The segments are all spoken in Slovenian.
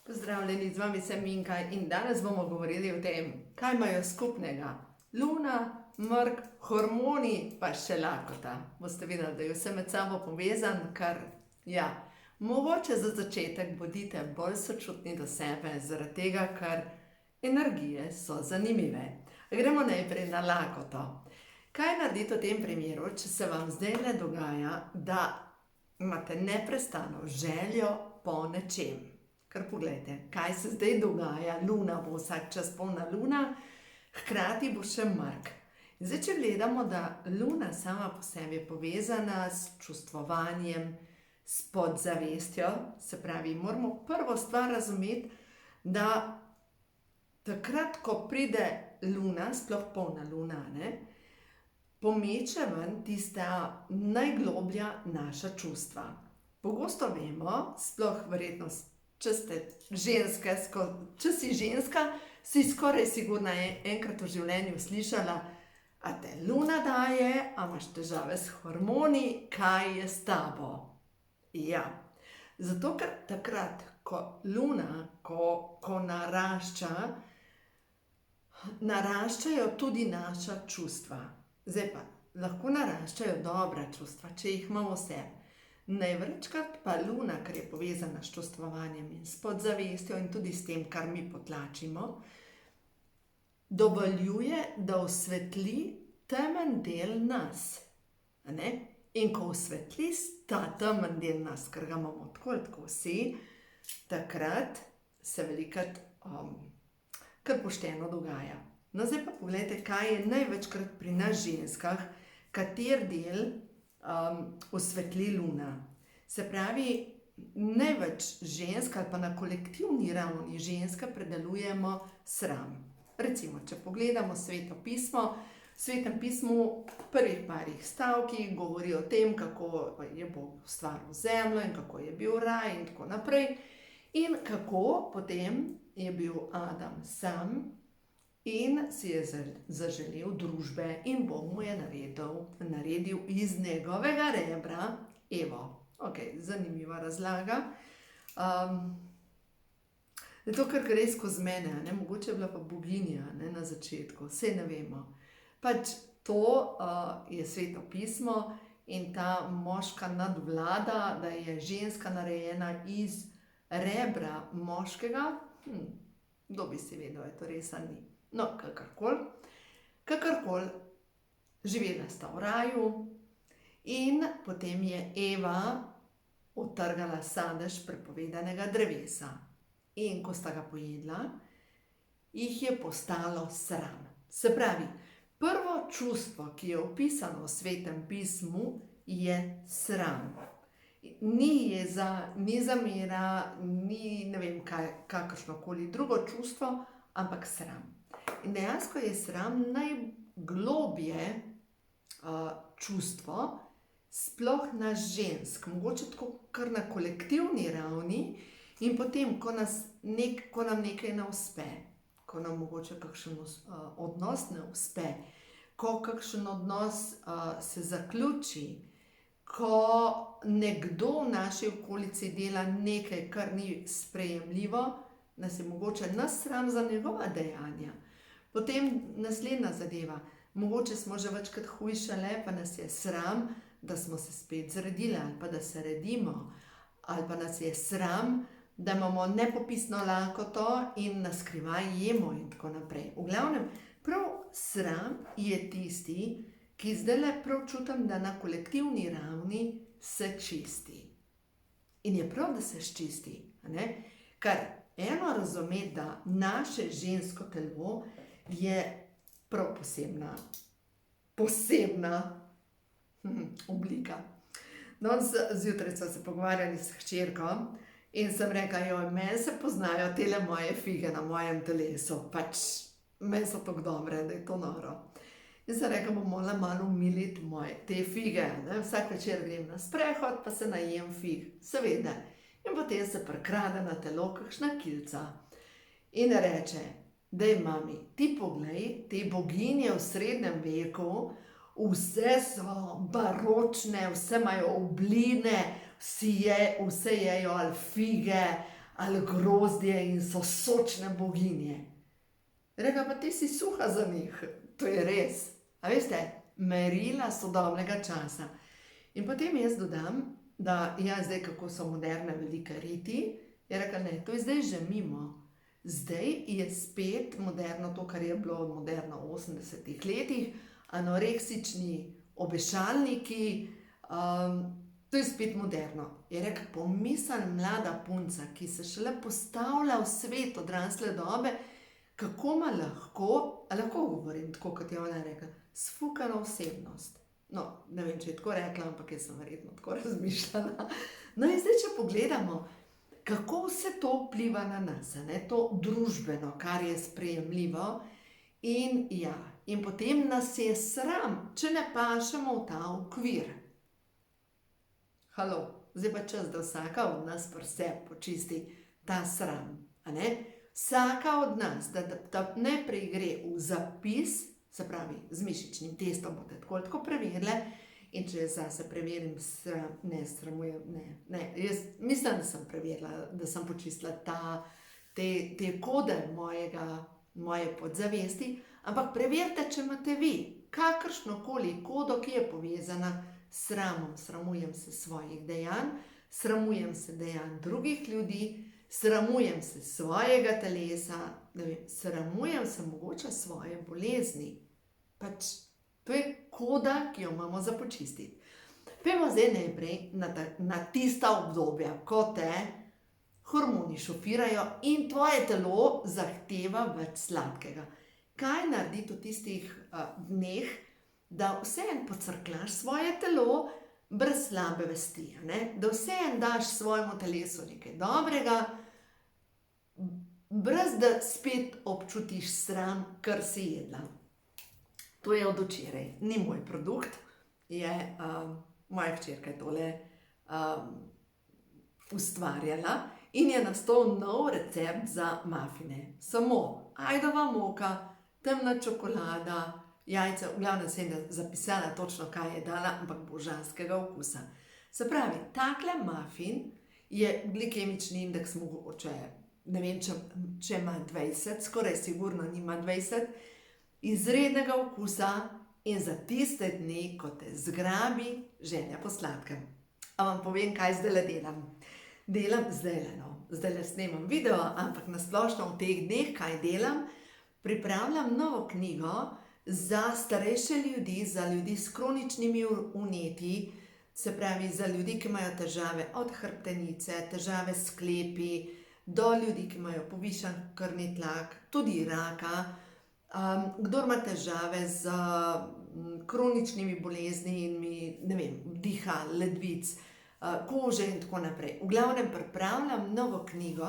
Pozdravljeni, z vami sem Minka in danes bomo govorili o tem, kaj imajo skupnega Luna, Mrk, hormoni pa še lakota. Boste videli, da je vse med sabo povezan, kar, mogoče za začetek bodite bolj sočutni do sebe, zaradi tega, ker energije so zanimive. Gremo najprej na lakoto. Kaj narediti v tem primeru, če se vam zdaj ne dogaja, da imate neprestano željo po nečem? Ker poglejte, kaj se zdaj dogaja, Luna bo vsak čas polna luna, hkrati bo še Mrk. Zdaj, če gledamo, da Luna sama po sebi je povezana s čustvovanjem, s podzavestjo, se pravi, moramo prvo stvar razumeti, da takrat, ko pride Luna, sploh polna luna, pomeče ven tista najgloblja naša čustva. Pogosto vemo, sploh verjetno, če si ženska, si skoraj sigurna enkrat v življenju slišala, a te Luna daje, a imaš težave s hormoni, kaj je s tabo? Ja, zato ker takrat, ko Luna, ko narašča, naraščajo tudi naša čustva. Zdaj pa, lahko naraščajo dobra čustva, če jih imamo vse. Največkrat pa Luna, ker je povezana s čustvovanjem in s podzavestjo in tudi s tem, kar mi potlačimo, dovoljuje, da osvetli temen del nas. In ko osvetli ta temen del nas, ker ga imamo tako vsi, takrat se velikokrat kar pošteno dogaja. No, zdaj pa pogledajte, kaj je največkrat pri nas ženskah, kater del osvetli Luna. Se pravi, največ žensk ali pa na kolektivni ravni ženske predelujemo sram. Recimo, če pogledamo Sveto pismo, v Svetem pismu prvih parih stavkih govori o tem, kako je Bog ustvaril zemljo in kako je bil raj in tako naprej. In kako potem je bil Adam sam in si je zaželel družbe in Bog mu je naredil iz njegovega rebra Evo. Ok, zanimiva razlaga. Zato, ker gre skozi mene, mogoče je bila pa boginja na začetku, saj ne vemo. Pač to je Sveto pismo in ta moška nadvlada, da je ženska narejena iz rebra moškega, kdo bi si vedel, je to res ali ni. No, kakorkoli, živela sta v raju in potem je Eva utrgala sadež prepovedanega drevesa. In ko sta ga pojedla, jih je postalo sram. Se pravi, prvo čustvo, ki je opisano v Svetem pismu, je sram. Ni jeza, ni zamera, ni ne vem kakršnokoli drugo čustvo, ampak sram. In dejansko je sram najglobje čustvo, sploh nas žensk, mogoče tako kar na kolektivni ravni, in potem, ko nam nekaj ne uspe, ko nam mogoče kakšen odnos ne uspe, ko kakšen odnos se zaključi, ko nekdo v naši okolici dela nekaj, kar ni sprejemljivo, nas je mogoče sram za njegova dejanja. Potem naslednja zadeva, mogoče smo že večkrat hujšale, pa nas je sram, da smo se spet zredile ali pa da se redimo, ali pa nas je sram, da imamo nepopisno lakoto in na skrivaj jemo in tako naprej. V glavnem, prav sram je tisti, ki zdajle prav čutim, da na kolektivni ravni se čisti. In je prav, da se ščisti, ker eno razumeti, da naše žensko telo je prav posebna oblika. No, zjutraj sva se pogovarjali s hčerko in sem rekla, meni se poznajo tele moje fige na mojem telesu, pač meni so tako dobre, da je to noro. In sem rekla, bomo malo umiliti te fige, vsak večer grem na sprehod, pa se najem fig, seveda. In potem se prikrade na telo kakšna kilca. In reče, daj mami, ti poglej, te boginje v srednjem veku, vse so baročne, vse imajo obline, vse jejo ali fige, ali grozdje in so sočne boginje. Reka, pa ti si suha za njih, to je res. A veste, merila sodobnega časa. In potem jaz dodam, da ja, zdaj kako so moderne velike riti, je rekla, ne, to je zdaj že mimo. Zdaj je spet moderno to, kar je bilo moderno v 80-ih letih, anoreksični obešalniki, to je spet moderno. Je rekla, pomisel mlada punca, ki se šele postavlja v svet odrasle dobe, kako ima lahko govorim tako, kot je ona rekla, sfukano osebnost. No, ne vem, če je tako rekla, ampak jaz sem verjetno tako razmišljala. No in zdaj, če pogledamo, kako vse to vpliva na nas, ne? To družbeno, kar je sprejemljivo. In ja, in potem nas je sram, če ne pašemo v ta okvir. Halo, zdaj pa čas, da vsaka od nas pri sebi počisti ta sram, a ne? Vsaka od nas, da najprej gre v zapis, se pravi, z mišičnim testom boste tako preverile, in če jaz zase preverim, jaz mislim, da sem preverila, da sem počistila te kode moje podzavesti, ampak preverite, če imate vi kakršnokoli kodo, ki je povezana s sramom. Sramujem se svojih dejanj, sramujem se dejanj drugih ljudi, sramujem se svojega telesa, ne vem, sramujem se mogoče svoje bolezni. Pač to je koda, ki jo imamo za počistiti. Pojmo zdaj najprej na tista obdobja, ko te hormoni šofirajo in tvoje telo zahteva več sladkega. Kaj narediti v tistih dneh, da vseeno pocrklaš svoje telo brez slabe vesti, ne? Da vseeno daš svojemu telesu nekaj dobrega, brez da spet občutiš sram, kar si jedla. To je od včeraj, ni moj produkt, je moja hčerka je tole ustvarjala in je nastal nov recept za mafine. Samo ajdova moka, temna čokolada, jajca, v glavnem sem zapisala točno, kaj je dala, ampak božanskega okusa. Se pravi, takle mafin je glikemični indeks mogoče, ne vem, če ima 20, skoraj sigurno nima 20, izrednega okusa in za tiste dni, ko te zgrabi želja po sladkem. A vam povem, kaj zdajle delam? Delam zdajle snemam video, ampak na splošno v teh dneh, kaj delam? Pripravljam novo knjigo za starejše ljudi, za ljudi s kroničnimi vnetji, se pravi za ljudi, ki imajo težave od hrbtenice, težave s sklepi, do ljudi, ki imajo povišan krvni tlak, tudi raka, kdor ima težave z kroničnimi boleznimi, ne vem, diha, ledvic, kože in tako naprej. V glavnem pripravljam novo knjigo,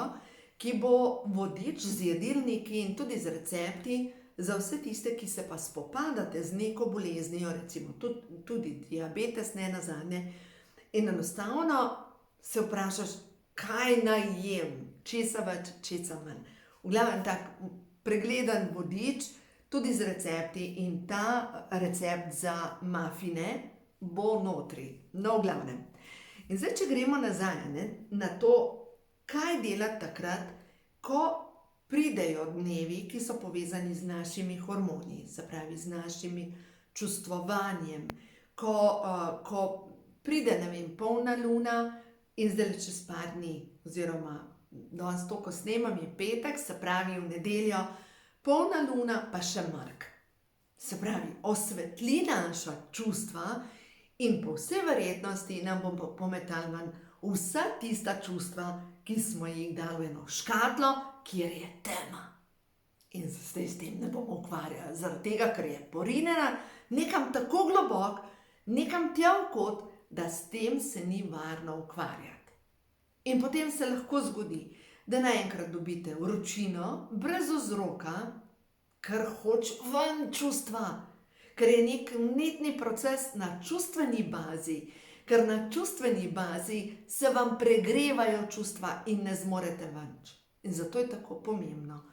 ki bo vodič z jedilniki in tudi z recepti za vse tiste, ki se pa spopadate z neko boleznijo, recimo tudi diabetes, ne nazadnje, in enostavno se vprašaš, kaj naj jem, česa več, česa manj. V glavnem tak pregleden vodič, tudi z recepti, in ta recept za mafine bo notri. No, v glavnem. In zdaj, če gremo nazaj na to, kaj delati takrat, ko pridejo dnevi, ki so povezani z našimi hormoni, se pravi z našimi čustvovanjem, ko pride, ne vem, polna luna in zdaj čez par dni, oziroma danes to, ko snemam, je petek, se pravi v nedeljo, polna luna pa še mrk. Se pravi, osvetli naša čustva in po vsej verjetnosti nam bo pometal ven vsa tista čustva, ki smo jih dali v eno škatlo, kjer je tema. In zdaj s tem ne bomo ukvarjali, zaradi tega, ker je porinjena nekam tako globok, nekam tja v kot, da s tem se ni varno ukvarjati. In potem se lahko zgodi, da naenkrat dobite vročino, brez vzroka, ker hoče ven čustva, ker je nek vnetni proces na čustveni bazi, ker na čustveni bazi se vam pregrevajo čustva in ne zmorete več. In zato je tako pomembno,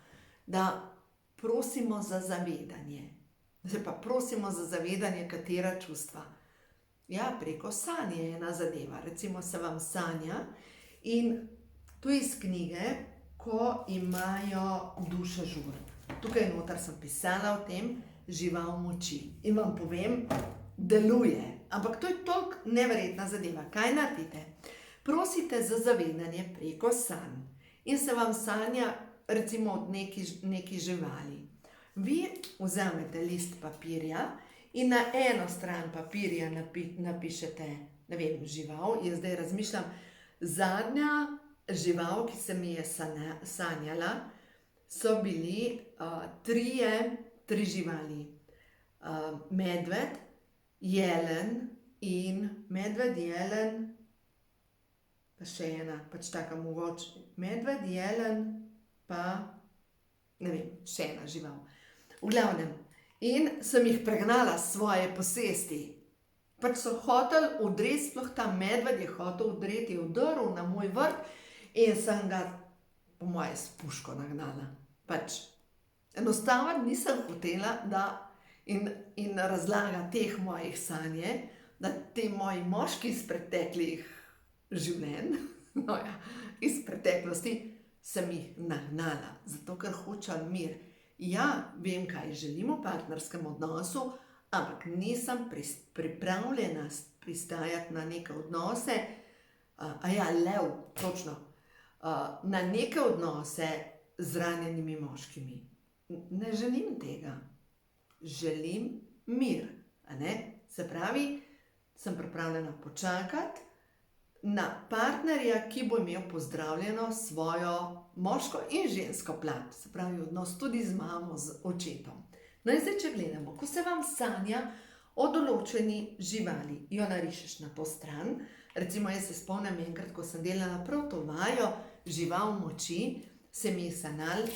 da prosimo za zavedanje. Zdaj pa prosimo za zavedanje, katera čustva. Ja, preko sanje je ena zadeva. Recimo se vam sanja in To je iz knjige, Ko imajo dušo žur. Tukaj noter sem pisala o tem, žival moči. In vam povem, deluje. Ampak to je toliko neverjetna zadeva. Kaj naredite? Prosite za zavedanje preko sanj. In se vam sanja recimo od neki živali. Vi vzamete list papirja in na eno stran papirja napišete, ne vem, žival. Jaz zdaj razmišljam, zadnja žival, ki se mi je sanjala, so bili tri živali. Medved, jelen in medved, jelen, pa še ena, pač taka mogoče. Medved, jelen, pa ne vem, še ena žival. V glavnem, in sem jih pregnala s svoje posesti. Pač so hoteli udreti, sploh ta medved je hotel udreti, je udrl na moj vrt in sem ga, po moje, s puško nagnala. Pač enostavno nisem hotela, da in razlaga teh mojih sanje, da te moji moški iz preteklih življenj, no ja, iz preteklosti, sem jih nagnala, zato ker hočem mir. Ja, vem, kaj želim v partnerskem odnosu, ampak nisem pripravljena pristajati na neke odnose, lev, točno, na neke odnose z ranjenimi moškimi. Ne želim tega. Želim mir, a ne? Se pravi, sem pripravljena počakati na partnerja, ki bo imel pozdravljeno svojo moško in žensko plat. Se pravi, odnos tudi z mamo, z očetom. No in zdaj, če gledamo, ko se vam sanja o določeni živali, jo narišeš na to stran. Recimo, jaz se spomnim enkrat, ko sem delala prav to vajo, žival moči, se mi je sanjalo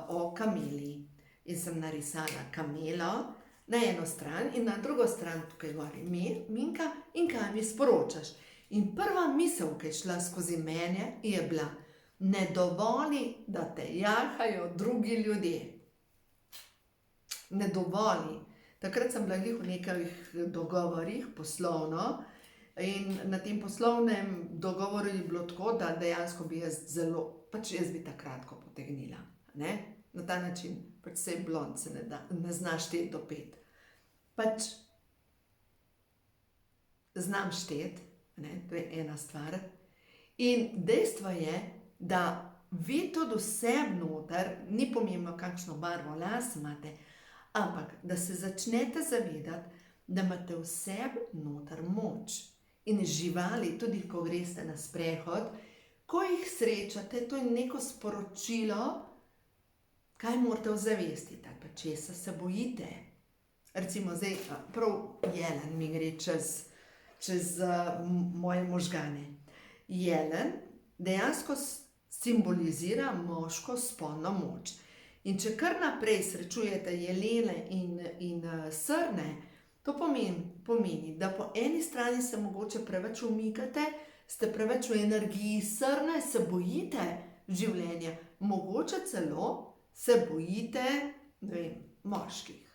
o kameli. In sem narisala kamelo na eno stran in na drugo stran tukaj gori Minka in kaj mi sporočaš. In prva misel, ki je šla skozi mene, je bila: ne dovoli, da te jahajo drugi ljudje. Ne dovoli. Takrat sem bila v nekih dogovorih poslovno in na tem poslovnem dogovoru je bilo tako, da dejansko bi jaz bi ta kratko potegnila. Ne? Na ta način, pač se je blond, se ne znaš šteti do 5. Pač znam šteti, to je ena stvar. In dejstvo je, da vi tudi vse noter, ni pomembno, kakšno barvo las imate, ampak da se začnete zavedati, da imate vse noter moč. In živali, tudi ko greste na sprehod, ko jih srečate, to je neko sporočilo, kaj morate ozavestiti, ali pa česa se bojite. Recimo zdaj, prav jelen mi gre čez moje možgane. Jelen dejansko simbolizira moško spolno moč. In če kar naprej srečujete jelene in srne, to pomeni, da po eni strani se mogoče preveč umikate, ste preveč v energiji srne, se bojite življenja, mogoče celo se bojite, ne vem, moških.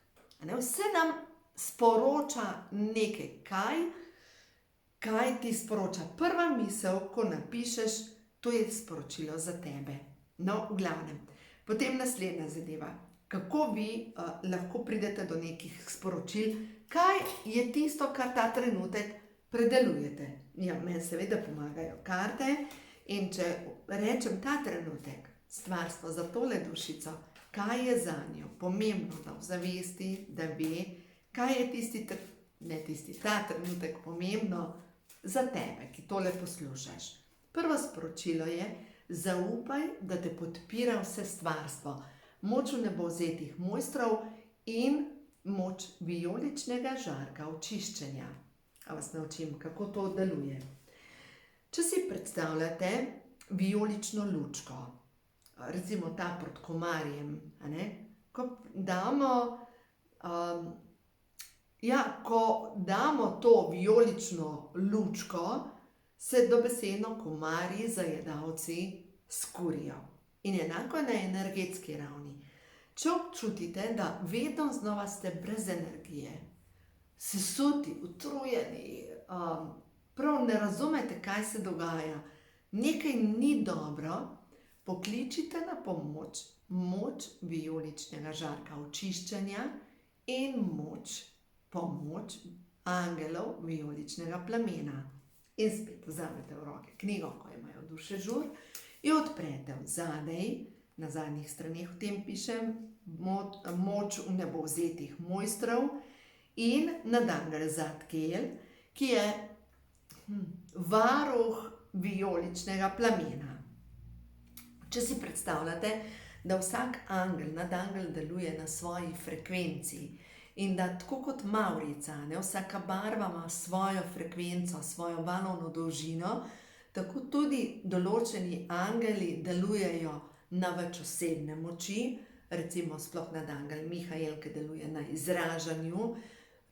Vse nam sporoča nekaj, kaj ti sporoča. Prva misel, ko napišeš, to je sporočilo za tebe. No, v glavnem. Potem naslednja zadeva. Kako vi lahko pridete do nekih sporočil, kaj je tisto, kar ta trenutek predelujete. Ja, meni seveda pomagajo karte in če rečem ta trenutek, stvarstvo za tole dušico, kaj je za njo pomembno, da ozavesti, da ve, kaj je ta trenutek pomembno za tebe, ki tole poslušaš. Prvo sporočilo je: zaupaj, da te podpira vse stvarstvo, moč v nebovzetih mojstrov in moč vijoličnega žarka očiščenja. A vas naučim, kako to deluje. Če si predstavljate vijolično lučko, recimo ta pod komarjem, ko damo to vijolično lučko, se dobesedno komarji, zajedavci skurijo. In enako na energetski ravni. Če občutite, da vedno znova ste brez energije, sesuti, utrujeni, prav ne razumete, kaj se dogaja, nekaj ni dobro, pokličite na pomoč moč vijoličnega žarka očiščenja in pomoč angelov vijoličnega plamena. In spet vzamete v roke knjigo, ko imajo duše žur, jo odprete od zadaj, na zadnjih straneh v tem pišem moč v nebovzetih mojstrov in nadangel Zadkiel, ki je varuh vijoličnega plamena. Če si predstavljate, da vsak nadangel deluje na svoji frekvenci in da tako kot mavrica, vsaka barva ima svojo frekvenco, svojo valovno dolžino, tako tudi določeni angeli delujejo na več osebne moči, recimo sploh nadangel Mihael, ki deluje na izražanju,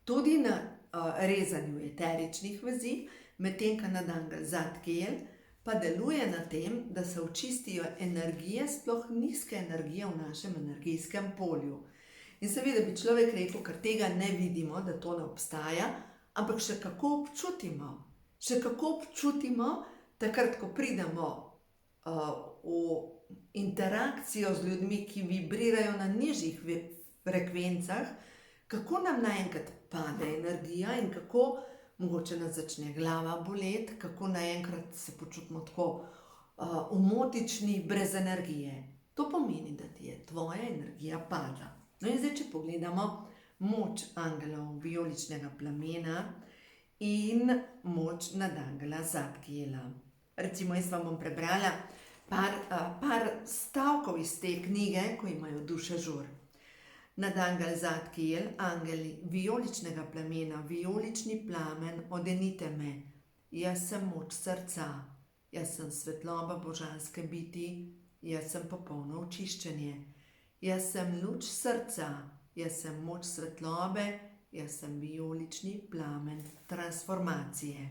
tudi na rezanju eteričnih vezi, medtem ko nadangel Zadkiel pa deluje na tem, da se očistijo energije, sploh nizke energije v našem energijskem polju. In seveda bi človek rekel, ker tega ne vidimo, da to ne obstaja, ampak še kako občutimo, takrat, ko pridemo v interakcijo z ljudmi, ki vibrirajo na nižjih frekvencah, kako nam naenkrat pade energija in kako mogoče nas začne glava boleti, kako naenkrat se počutimo tako omotični, brez energije. To pomeni, da ti je tvoja energija padla. No in zdaj, če pogledamo moč angelov vijoličnega plamena in moč nadangela Zadkiela. Recimo, jaz vam bom prebrala par stavkov iz te knjige, ko imajo duše žur. Nadangel Zadkiel, angeli vijoličnega plamena, vijolični plamen, odenite me. Jaz sem moč srca, jaz sem svetloba božanske biti, jaz sem popolno očiščenje. Jaz sem luč srca, jaz sem moč svetlobe, jaz sem vijolični plamen transformacije.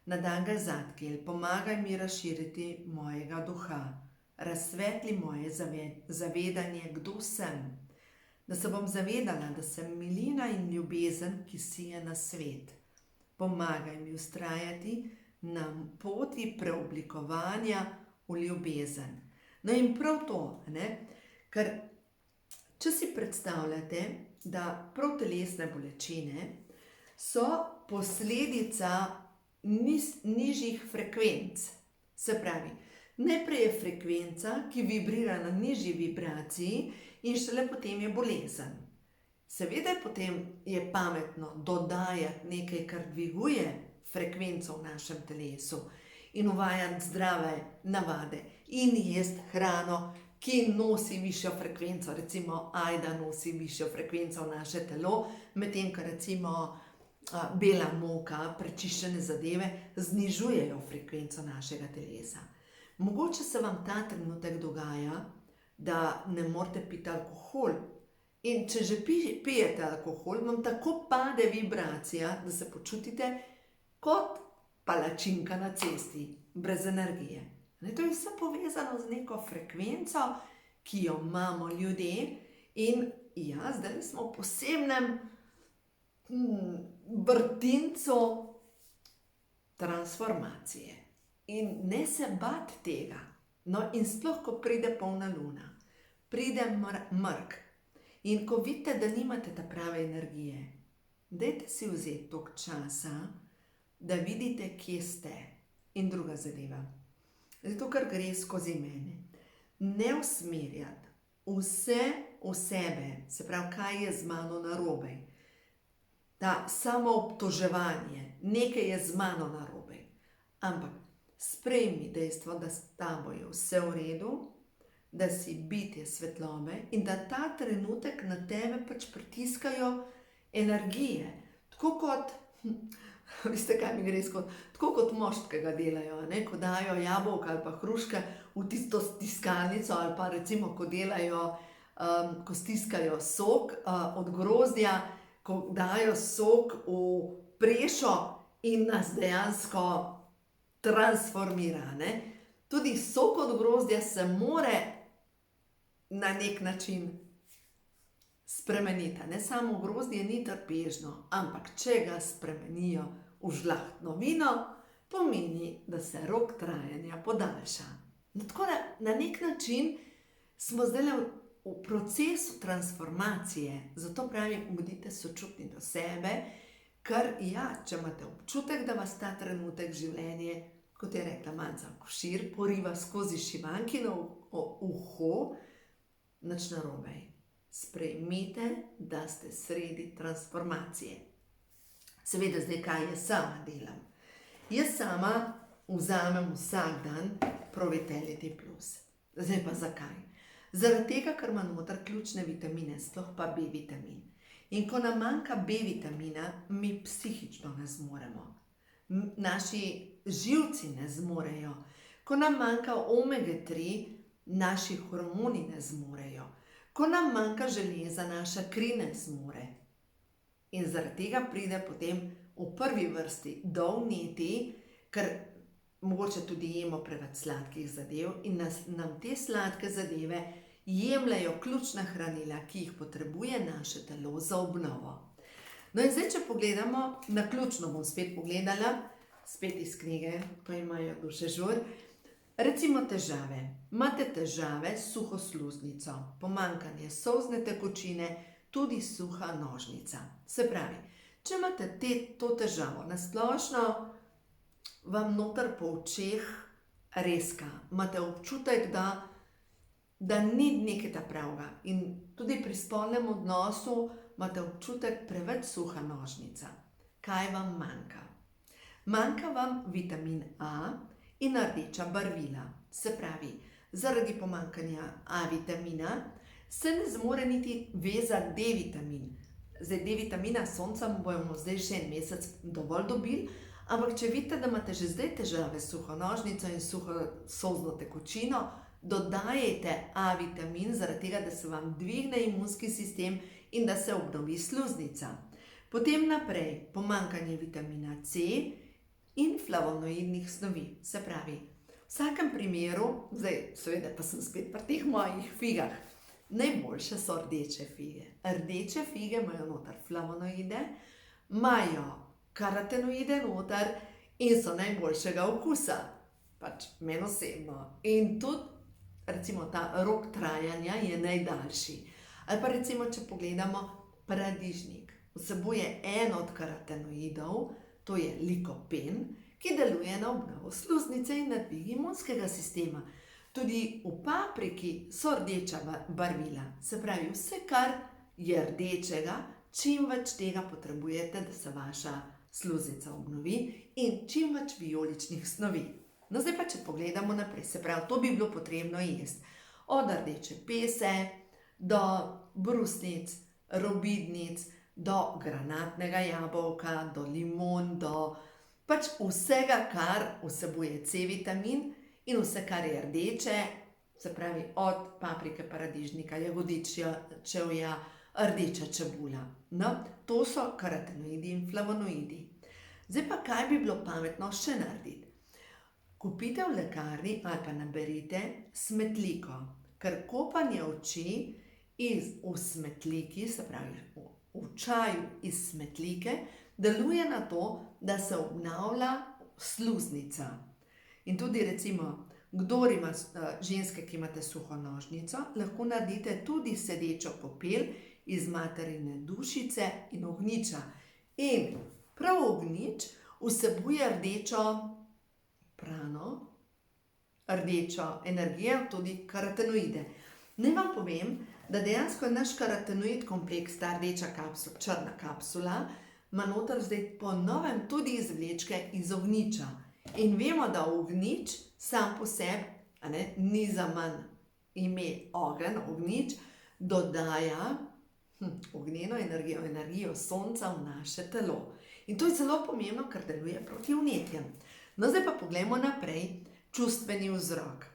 Nadangel Zadkiel, pomagaj mi razširiti mojega duha, razsvetli moje zavedanje, kdo sem. Da se bom zavedala, da sem milina in ljubezen, ki sije na svet. Pomagaj mi vztrajati na poti preoblikovanja v ljubezen. No in prav to, ker če si predstavljate, da prav telesne bolečine so posledica nižjih frekvenc. Se pravi, najprej je frekvenca, ki vibrira na nižji vibraciji in šele potem je bolezen. Seveda potem je pametno dodajati nekaj, kar dviguje frekvenco v našem telesu in uvajati zdrave navade in jesti hrano, ki nosi višjo frekvenco, recimo ajda nosi višjo frekvenco v naše telo, medtem ko recimo bela moka, prečiščene zadeve znižujejo frekvenco našega telesa. Mogoče se vam ta trenutek dogaja, da ne morete piti alkohol. In če že pijete alkohol, vam tako pade vibracija, da se počutite kot palačinka na cesti, brez energije. To je vse povezano z neko frekvenco, ki jo imamo ljudje in zdaj smo v posebnem vrtincu transformacije. In ne se bati tega. No in sploh, ko pride polna luna, pride mrk. In ko vidite, da nimate ta prave energije, dajte si vzeti toliko časa, da vidite, kje ste. In druga zadeva. Zato, ker gre skozi mene. Ne usmerjati vse v sebe, se pravi, kaj je z mano narobe. Ta samoobtoževanje, nekaj je z mano narobe. Ampak sprejmi dejstvo, da s tabo je vse v redu, da si bitje svetlobe in da ta trenutek na tebe pač pritiskajo energije. Tako kot, veste kaj mi gre skozi, tako kot mošt, ki ga delajo, ko dajo jabolka ali pa hruške v tisto stiskalnico ali pa recimo, ko delajo, ko stiskajo sok od grozdja, ko dajo sok v prešo in nas dejansko transformira. Tudi sok od grozdja se more na nek način spremeniti. Ne samo grozdje ni trpežno, ampak če ga spremenijo v žlahtno vino, pomeni, da se rok trajanja podaljša. No, tako da na nek način smo zdaj v procesu transformacije, zato pravim, bodite sočutni do sebe, ker ja, če imate občutek, da vas ta trenutek življenje, kot je rekla Manca Košir, poriva skozi šivankino uho, nič narobe. Sprejmite, da ste sredi transformacije. Seveda zdaj, kaj jaz sama delam. Jaz sama vzamem vsak dan Pro-Vitality Plus. Zdaj pa zakaj? Zaradi tega, ker ima noter ključne vitamine, sploh pa B vitamin. In ko nam manjka B vitamina, mi psihično ne zmoremo. Naši živci ne zmorejo. Ko nam manjka omega 3, naši hormoni ne zmorejo. Ko nam manjka železa, naša kri ne zmore. In zaradi tega pride potem v prvi vrsti do vnetij, ker mogoče tudi jemo preveč sladkih zadev in nam te sladke zadeve jemljajo ključna hranila, ki jih potrebuje naše telo za obnovo. No in zdaj, če pogledamo, naključno bom spet pogledala, spet iz knjige, ko imajo duše žur, recimo težave. Imate težave s suho sluznico, pomanjkanje solzne tekočine, tudi suha nožnica. Se pravi, če imate to težavo na splošno, vam noter po očeh reska. Imate občutek, da ni nekaj pravega. In tudi pri spolnem odnosu imate občutek preveč suha nožnica. Kaj vam manjka? Manjka vam vitamin A in rdeča barvila. Se pravi, zaradi pomanjkanja A vitamina se ne zmore niti vezati D vitamin. Zdaj D vitamina sonca bomo zdaj še en mesec dovolj dobili, ampak če vidite, da imate že zdaj težave s suho nožnico in suho solzno tekočino, dodajajte A vitamin, zaradi tega, da se vam dvigne imunski sistem in da se obnovi sluznica. Potem naprej pomanjkanje vitamina C in flavonoidnih snovi. Se pravi, v vsakem primeru, zdaj seveda pa sem spet pri teh mojih figah, najboljše so rdeče fige. Rdeče fige imajo noter flavonoide, imajo karotenoide noter in so najboljšega okusa. Pač meni osebno. In tudi, recimo, ta rok trajanja je najdaljši. Ali pa recimo, če pogledamo paradižnik. Vsebuje en od karotenoidov, to je likopen, ki deluje na obnovo sluznice in na dvig imunskega sistema. Tudi v papriki so rdeča barvila. Se pravi, vse, kar je rdečega, čim več tega potrebujete, da se vaša sluznica obnovi in čim več vijoličnih snovi. No, zdaj pa, če pogledamo naprej, se pravi, to bi bilo potrebno jesti. Od rdeče pese do brusnic, robidnic, do granatnega jabolka, do limon, do pač vsega, kar vsebuje C vitamin in vse, kar je rdeče, se pravi, od paprike, paradižnika, jagodičja, čevlja, rdeča čebula. No, to so karotenoidi in flavonoidi. Zdaj pa, kaj bi bilo pametno še narediti? Kupite v lekarni ali pa naberite smetliko, ker kopanje oči v smetliki, se pravi v čaju iz smetlike, deluje na to, da se obnavlja sluznica. In tudi recimo, kdor ima ženske, ki imate suho nožnico, lahko naredite tudi sedečo kopel iz materine dušice in ognjiča. In prav ognjič vsebuje rdečo prano, rdečo energijo, tudi karotenoide. Naj vam povem, da dejansko je naš karotenoid kompleks, ta rdeča kapsula, črna kapsula, ima noter zdaj po novem tudi izvlečke iz ognjiča. In vemo, da ognjič sam po sebi ni za manj ime ogenj, ognjič dodaja ognjeno energijo, energijo sonca v naše telo. In to je zelo pomembno, ker deluje proti vnetjem. No, zdaj pa poglejmo naprej, čustveni vzrok.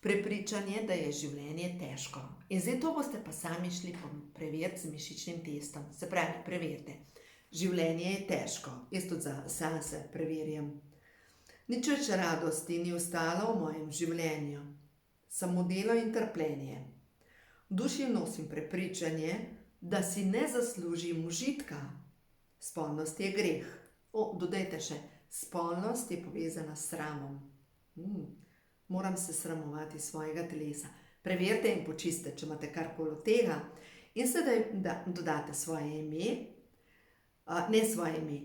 Prepričanje, da je življenje težko. In zdaj to boste pa sami šli preveriti z mišičnim testom. Se pravi, preverite. Življenje je težko. Jaz tudi sam se preverjam. Nič več radosti ni ostalo v mojem življenju. Samo delo in trpljenje. V duši nosim prepričanje, da si ne zaslužim užitka. Spolnost je greh. Dodajte še, Spolnost je povezana s sramom. Moram se sramovati svojega telesa. Preverite in počiste, če imate karkoli od tega. In sedaj dodate svoje ime, ne svoje ime,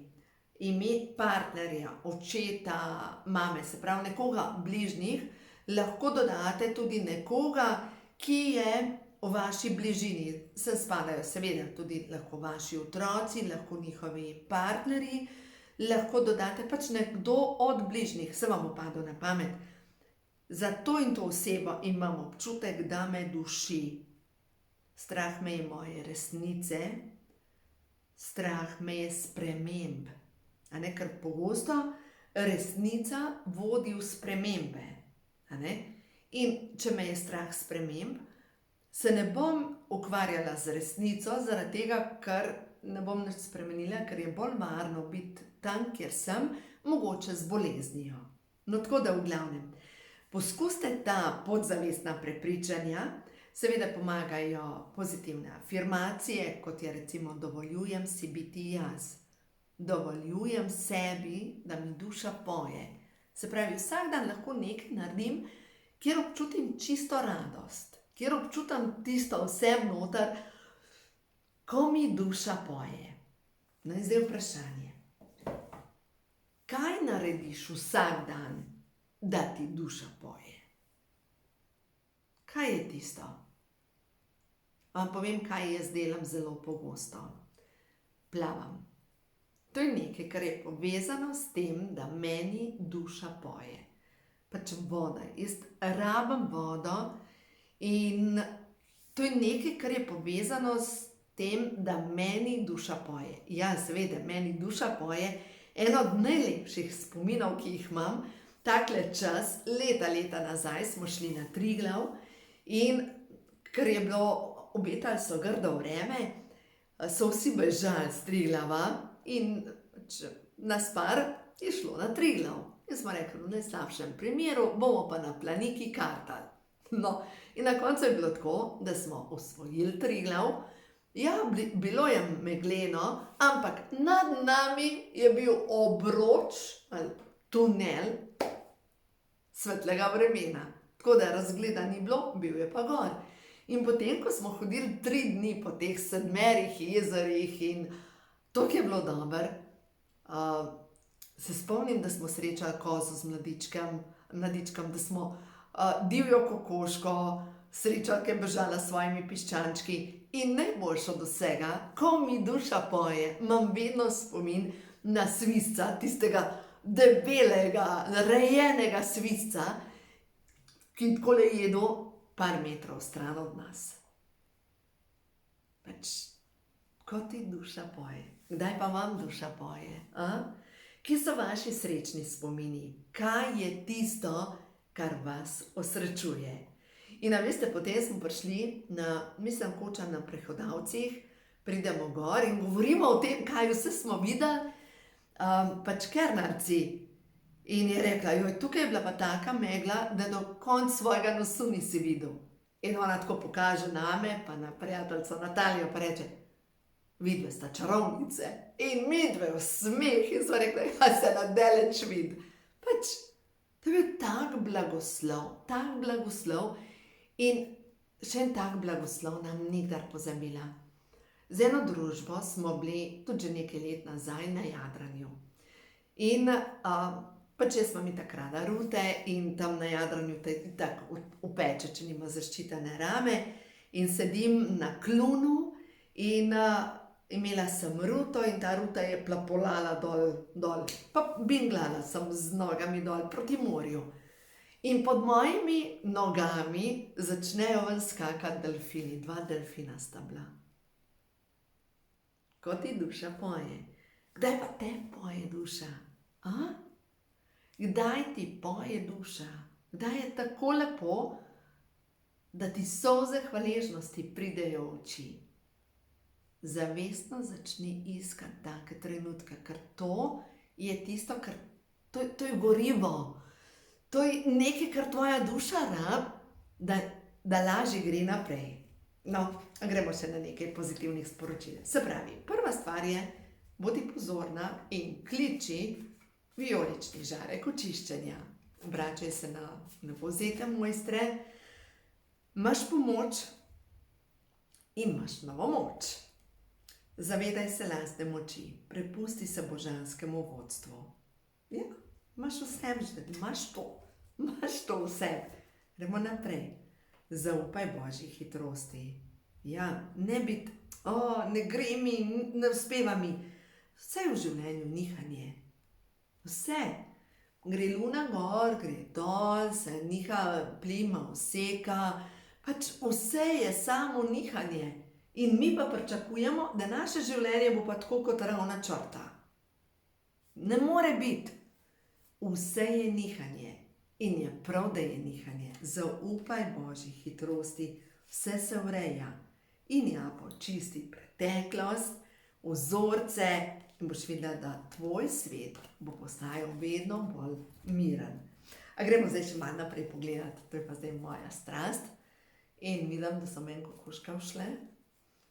ime partnerja, očeta, mame, se pravi nekoga bližnjih, lahko dodate tudi nekoga, ki je v vaši bližini. Sem spadajo seveda tudi lahko vaši otroci, lahko njihovi partnerji, lahko dodate pač nekdo od bližnjih, se vam upadlo na pamet. Za to in to osebo imam občutek, da me duši. Strah me je moje resnice, strah me je sprememb. Ker pogosto resnica vodi v spremembe. In če me je strah sprememb, se ne bom ukvarjala z resnico, zaradi tega, ker ne bom nič spremenila, ker je bolj varno biti tam, kjer sem, mogoče z boleznijo. No, tako da v glavnem. Poskusite ta podzavestna prepričanja, seveda pomagajo pozitivne afirmacije, kot je recimo dovoljujem si biti jaz. Dovoljujem sebi, da mi duša poje. Se pravi, vsak dan lahko nekaj naredim, kjer občutim čisto radost, kjer občutam tisto vse noter, ko mi duša poje. No in zdaj vprašanje. Kaj narediš vsak dan, da ti duša poje? Kaj je tisto? Vam povem, kaj jaz delam zelo pogosto. Plavam. To je nekaj, kar je povezano s tem, da meni duša poje. Pač voda. Jaz rabim vodo in to je nekaj, kar je povezano s tem, da meni duša poje. Ja, seveda, meni duša poje. Eno od najlepših spominov, ki jih imam, takle čas, leta nazaj smo šli na Triglav in ker je bilo, obetali so grdo vreme, so vsi bežali s Triglava in nas par je šlo na Triglav. In smo rekli, v najslabšem primeru bomo pa na Planiki kartali. No, in na koncu je bilo tako, da smo osvojili Triglav. Ja, bilo je megleno, ampak nad nami je bil obroč ali tunel svetlega vremena. Tako da razgleda ni bilo, bil je pa gor. In potem, ko smo hodili 3 dni po teh 7 jezerih in toliko je bilo dobro, se spomnim, da smo srečali kozo z mladičkom, da smo divjo kokoško srečali, ki je bežala s svojimi piščančki. In najboljše od vsega, ko mi duša poje, imam vedno spomin na svizca, tistega debelega, rejenega svizca, ki takole jedo par metrov stran od nas. Pač, ko ti duša poje. Kdaj pa vam duša poje? Kje so vaši srečni spomini? Kaj je tisto, kar vas osrečuje? In veste, potem smo prišli mislim, Koča na Prehodavcih, pridemo gor in govorimo o tem, kaj vse smo videli, pač Kernarci. In je rekla, joj, tukaj je bila pa taka megla, da do konca svojega nosu nisi videl. In ona tako pokaže name, pa na prijateljico Natalijo, pa reče, vidve sta čarovnice. In midve v smeh in so rekli, ja, se nadaleč vid. Pač, to je bil tak blagoslov. In še en tak blagoslov nam nikdar pozabila. Z eno družbo smo bili tudi že nekaj let nazaj na Jadranju. In pač jaz imam itak rada rute in tam na Jadranju te itak upeče, če nima zaščitene rame. In sedim na klunu in imela sem ruto in ta ruta je plapolala dol. Pa binglala sem z nogami dol proti morju. In pod mojimi nogami začnejo ven skakati delfini. 2 delfina sta bila. Ko ti duša poje. Kdaj pa te poje duša? Kdaj ti poje duša? Kdaj je tako lepo, da ti solze hvaležnosti pridejo v oči? Zavestno začni iskati take trenutke, ker to je tisto, kar to je gorivo. To je nekaj, kar tvoja duša rab, da lažje gre naprej. No, gremo še na nekaj pozitivnih sporočil. Se pravi, prva stvar je, bodi pozorna in kliči vijolični žarek očiščenja. Obračaj se na povzete mojstre, imaš pomoč in imaš novo moč. Zavedaj se lastne moči, prepusti se božanskemu vodstvu. Ja, imaš vse, imaš to vse. Gremo naprej. Zaupaj Božji hitrosti. Ja, ne biti, ne gre mi, ne uspeva mi. Vse v življenju nihanje. Vse. Gre luna gor, gre dol, se niha plima, useka. Pač vse je samo nihanje. In mi pa pričakujemo, da naše življenje bo pa tako kot ravna črta. Ne more biti. Vse je nihanje. In je prav, da je nihanje. Zaupaj Božji hitrosti, vse se ureja. In ja, počisti preteklost, vzorce in boš videla, da tvoj svet bo postajal vedno bolj miren. A gremo zdaj še malo naprej pogledati, to je pa zdaj moja strast. In vidim, da so meni kokoške všle.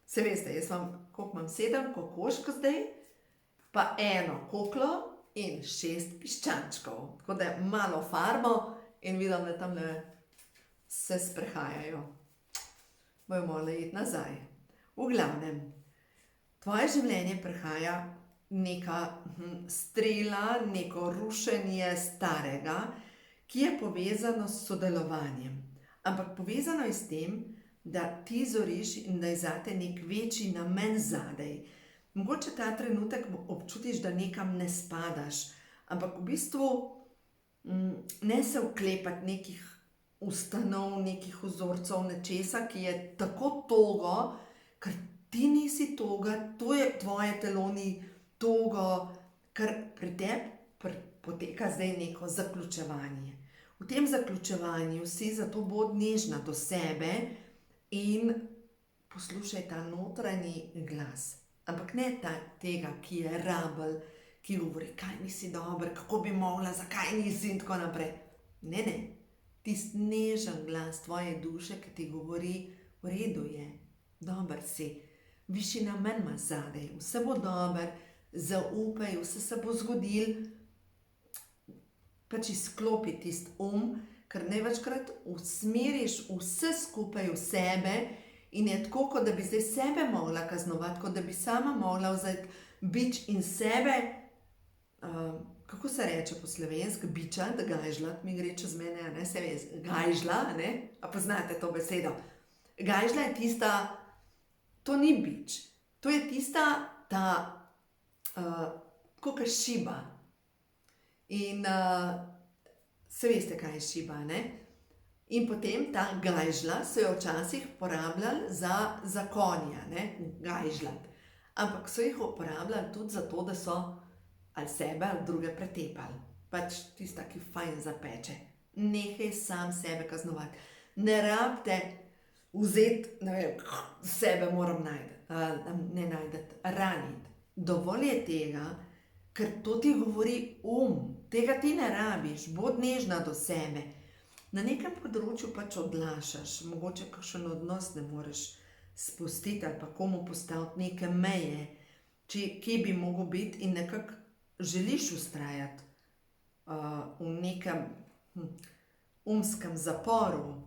Se veste, jaz koliko imam 7 kokošk zdaj, pa 1 koklo in 6 piščančkov. Tako da malo farbo in vidim, da tamle se sprehajajo. Bojo morali iti nazaj. V glavnem, tvoje življenje prehaja neka strela, neko rušenje starega, ki je povezano s sodelovanjem. Ampak povezano je s tem, da ti zoriš in da je zate nek večji namen zadej. Mogoče ta trenutek občutiš, da nekam ne spadaš, ampak v bistvu ne se vklepati nekih ustanov, nekih vzorcev, nečesa, ki je tako togo, ker ti nisi toga, to je tvoje telo ni togo, ker pri tebi poteka zdaj neko zaključevanje. V tem zaključevanju si zato bod nežna do sebe in poslušaj ta notranji glas. Ampak ne tega, ki je rabel, ki govori, kaj nisi dober, kako bi mogla, zakaj nisi in tako naprej. Ne. Tisti nežen glas tvoje duše, ki ti govori, v redu je, dober si, višji namen imaš zadej, vse bo dober, zaupaj, vse se bo zgodil. Pač izklopi tisti ker največkrat usmeriš vse skupaj v sebe in je tako, kot da bi zdaj sebe mogla kaznovati, kot da bi sama mogla vzeti bič in sebe, kako se reče po slovensko, bičat, gajžlat, mi gre čez mene, ne, se ve, gajžla, ne, a poznate to besedo. Gajžla je tista, to ni bič, to je tista, kakor šiba. In se veste, kaj je šiba, ne? In potem ta gajžla so jo včasih uporabljali za konja, ne? Gajžlat. Ampak so jih uporabljali tudi zato, da so ali sebe ali druge pretepali. Pač tista, ki fajn zapeče. Nehaj sam sebe kaznovati. Ne rabite vzeti, ne vem, sebe moram raniti. Dovolj je tega, ker to ti govori tega ti ne rabiš, bod nežna do sebe. Na nekem področju pač odlašaš, mogoče kakšen odnos ne moreš spustiti ali pa komu postaviti neke meje, kje bi mogel biti in nekako želiš vztrajati v nekem umskem zaporu.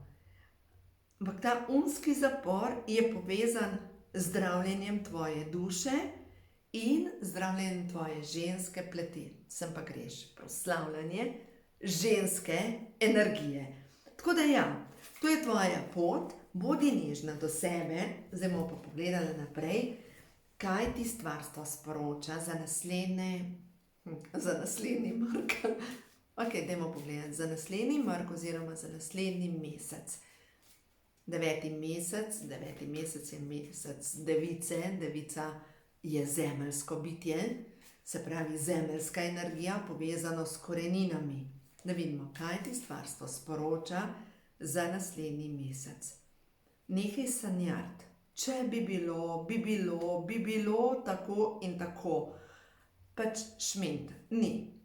Ampak ta umski zapor je povezan z zdravljenjem tvoje duše in zdravljenjem tvoje ženske pleti. Sem pa greš proslavljanje ženske energije. Tako da ja, to je tvoja pot, bodi nežna do sebe. Zdaj bomo pa pogledali naprej, kaj ti stvarstvo sporoča za naslednji mrk. Ok, dajmo pogledati, za naslednji mrk oziroma za naslednji mesec. 9. mesec je mesec device, devica je zemeljsko bitje, se pravi zemeljska energija povezano s koreninami. Da vidimo, kaj ti stvarstvo sporoča za naslednji mesec. Nehaj sanjati, če bi bilo tako in tako. Pač šment, ni.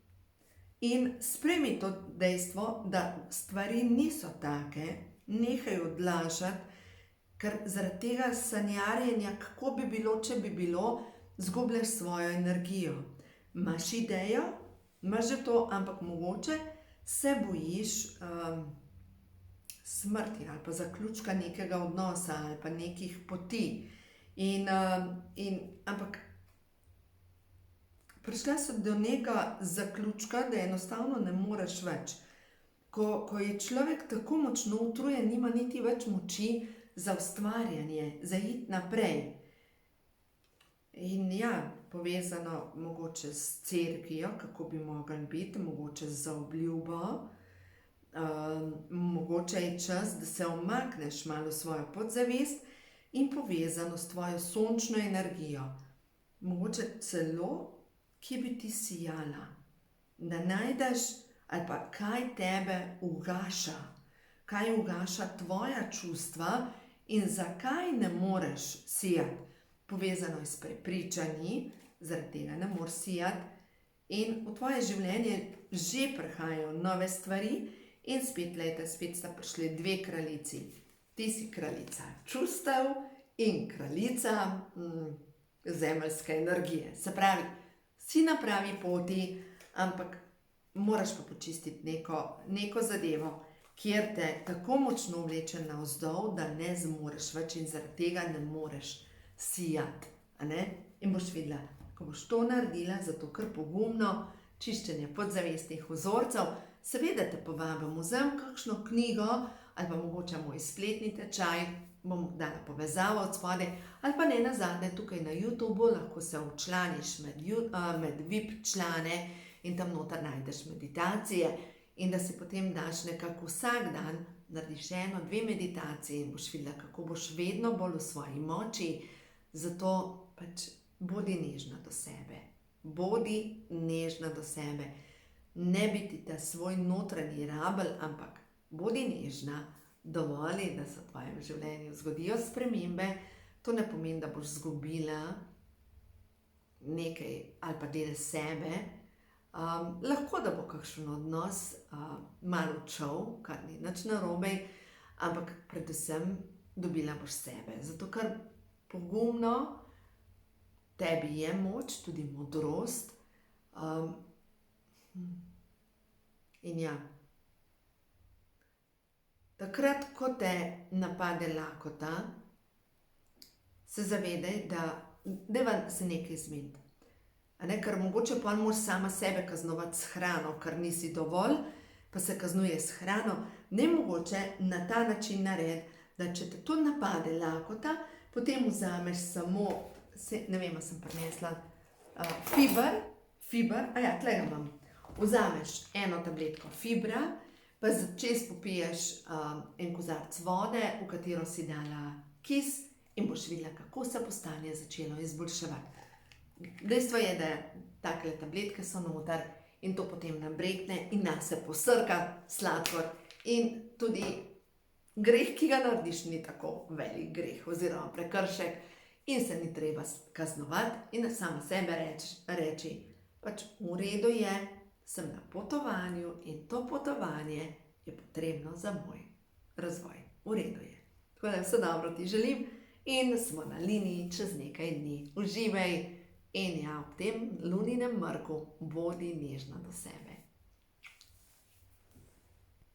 In sprejmi to dejstvo, da stvari niso take, nehaj odlašati, ker zaradi tega sanjarjenja, kako bi bilo, če bi bilo, zgubljaš svojo energijo. Imaš idejo, imaš že to, ampak mogoče se bojiš smrti ali pa zaključka nekega odnosa ali pa nekih poti. Ampak prišla so do nekega zaključka, da enostavno ne moreš več. Ko je človek tako močno utrujen, nima niti več moči za ustvarjanje, za iti naprej. In ja, povezano mogoče s cerkvijo, kako bi mogli biti, mogoče z zaobljubo, mogoče je čas, da se omakneš malo v svojo podzavest in povezano s tvojo sončno energijo. Mogoče celo, kje bi ti sijala, da najdeš, ali pa kaj tebe ugaša, kaj ugaša tvoja čustva in zakaj ne moreš sijati. Povezano je s prepričanji, zaradi tega ne moreš sijati in v tvoje življenje že prihajajo nove stvari in spet sta prišli dve kraljici. Ti si kraljica čustev in kraljica zemeljske energije. Se pravi, si na pravi poti, ampak moraš pa počistiti neko zadevo, kjer te tako močno vleče navzdol, da ne zmoreš več in zaradi tega ne moreš sijati. In boš videla, ko boš to naredila, zato ker pogumno čiščenje podzavestnih vzorcev, seveda te povabim, vzem kakšno knjigo ali pa mogoče moj spletni tečaj, bom dala povezavo od spodaj, ali pa ne nazadnje tukaj na YouTubeu, lahko se včlaniš med VIP člane in tam noter najdeš meditacije in da si potem daš nekako vsak dan, narediš 1-2 meditacije in boš videla, kako boš vedno bolj v svoji moči. Zato pač bodi nežna do sebe. Bodi nežna do sebe. Ne biti ta svoj notranji rabelj, ampak bodi nežna, dovolj, da se v tvojem življenju zgodijo spremembe. To ne pomeni, da boš izgubila nekaj ali pa del sebe. Lahko, da bo kakšen odnos malo odšel, kar ni nič narobe, ampak predvsem dobila boš sebe. Zato, ker pogumno tebi je moč, tudi modrost. In ja, takrat, ko te napade lakota, se zavedaj, da deva se nekaj zmeniti. Ker mogoče pa moraš sama sebe kaznovati s hrano, ker nisi dovolj, pa se kaznuje s hrano. Ne mogoče na ta način narediti, da če te to napade lakota, potem vzameš samo, ne vem, sem prinesla, fiber, tle ga imam. Vzameš 1 tabletko fibra, pa čez popiješ en kozarec vode, v katero si dala kis in boš videla, kako se bo stanje začelo izboljševati. Dejstvo je, da takle tabletke so noter in to potem nabrekne in nas se posrka sladkor in tudi greh, ki ga narediš, ni tako velik greh oziroma prekršek in se ni treba kaznovati in sama sebe reči, pač v redu je, sem na potovanju in to potovanje je potrebno za moj razvoj. V redu je. Tako da vse dobro ti želim in smo na liniji čez nekaj dni. Uživaj in ja, ob tem luninem mrku bodi nežna do sebe.